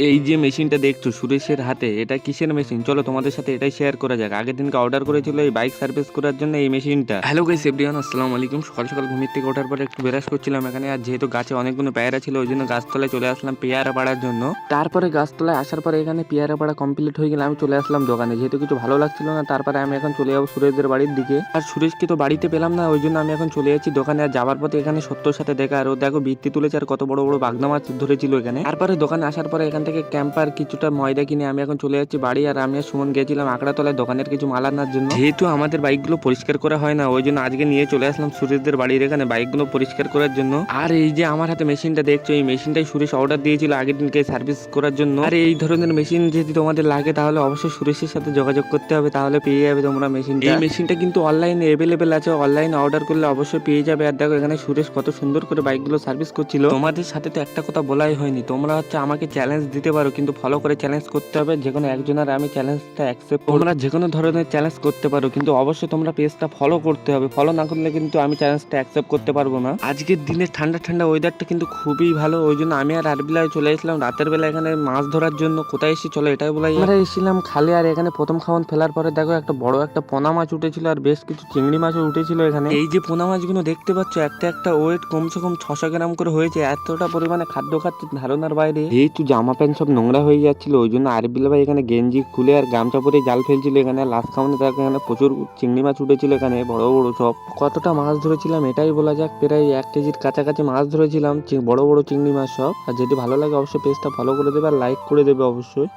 এই যে মেশিনটা দেখছো সুরেশের হাতে, এটা কিসের মেশিন চলো তোমাদের সাথে এটাই শেয়ার করা যাক। আগের দিনকে অর্ডার করেছিল এই বাইক সার্ভিস করার জন্য এই মেশিনটা। হ্যালো গাইস এভরিওয়ান, আসসালামু আলাইকুম। সকাল সকাল ঘুমির থেকে ওঠার পরে একটু বেরাস করছিলাম এখানে, আর যেহেতু গাছে অনেকগুলো পেয়ারা ছিল ওই জন্য গাছতলায় চলে আসলাম পেয়ারা পাড়ার জন্য। তারপরে গাছতলায় আসার পরে এখানে পেয়ারা পাড়া কমপ্লিট হয়ে গেলে আমি চলে আসলাম দোকানে, যেহেতু কিছু ভালো লাগছিল না। তারপরে আমি এখন চলে যাবো সুরেশদের বাড়ির দিকে, আর সুরেশকে তো বাড়িতে পেলাম না, ওই জন্য আমি এখন চলে যাচ্ছি দোকানে। আর যাওয়ার পথে এখানে সত্যর সাথে দেখা, আর ও দেখো বৃত্তি তুলেছে আর কত বড় বড় বাগদা মাছ ধরেছিল এখানে। তারপরে দোকানে আসার পরে এখান থেকে ক্যাম্পার কিছুটা ময়দা কিনে আমি এখন চলে যাচ্ছি বাড়ি। আর আমি আর সুমন গিয়েছিলাম আঁকড়াতলায় দোকানের কিছু মাল আনার জন্য। যেহেতু আমাদের বাইকগুলো পরিষ্কার করা হয় না ওই জন্য আজকে নিয়ে চলে আসলাম সুরেশদের বাড়ির এখানে বাইকগুলো পরিষ্কার করার জন্য। আর এই যে আমার হাতে মেশিনটা দেখছো, এই মেশিনটাই সুরেশ অর্ডার দিয়েছিল আগের দিনকে সার্ভিস করার জন্য। আর এই ধরনের মেশিন যদি তোমাদের লাগে তাহলে অবশ্যই সুরেশের সাথে যোগাযোগ করতে হবে, তাহলে পেয়ে যাবে তোমরা মেশিনটা। এই মেশিনটা কিন্তু অনলাইনে অ্যাভেলেবেল আছে, অনলাইনে অর্ডার করলে অবশ্যই পেয়ে যাবে। আর দেখো এখানে সুরেশ কত সুন্দর করে বাইকগুলো সার্ভিস করছিল। তোমাদের সাথে তো একটা কথা বলাই হয়নি, তোমরা হচ্ছে আমাকে চ্যালেঞ্জ দিতে পারো, কিন্তু ফলো করে চ্যালেঞ্জ করতে হবে। যেকোনো একজনের আমি চ্যালেঞ্জটা অ্যাকসেপ্ট, তোমরা যেকোনো ধরনের চ্যালেঞ্জ করতে পারো, কিন্তু অবশ্যই তোমরা পেজটা ফলো করতে হবে। ফলো না করলে কিন্তু আমি চ্যালেঞ্জটা অ্যাকসেপ্ট করতে পারবো না। আজকের দিনে ঠান্ডা ঠান্ডা ওয়েদারটা কিন্তু খুবই ভালো, ওই জন্য আমি আর আরবিলায় চলে এসেছিলাম রাতের বেলা এখানে মাছ ধরার জন্য। কোথায় এসেছি চলো এটাই বলাই। আমরা এসেছিলাম খালে, আর এখানে প্রথম খাওয়ান ফেলার পরে দেখো একটা বড় একটা পোনা মাছ উঠেছিল, আর বেশ কিছু চিংড়ি মাছও উঠেছিল এখানে। এই যে পোনা মাছগুলো দেখতে পাচ্ছ একটা একটা ওয়েট কমসে কম 600 গ্রাম করে হয়েছে। এতটা পরিমাণে খাদ্য খাচ্ছে ধারণার বাইরে। যেহেতু জামা প্যান্ট সব নোংরা হয়ে যাচ্ছিল ওই জন্য আরবিল ভাই এখানে গেঞ্জি খুলে আর গামছা পরে জাল ফেলছিল এখানে। লাস্ট খাওয়ানে দেখো এখানে প্রচুর চিংড়ি মাছ উঠেছিল এখানে, বড় বড় সব। কতটা মাছ ধরেছিলাম এটাই বলা যাক, প্রায় 1 কেজির কাছাকাছি মাছ ধরেছিলাম, বড় বড় চিংড়ি মাছ সব। আর যদি ভালো লাগে অবশ্যই পেজটা ফলো করে দেবে আর লাইক করে দেবে অবশ্যই।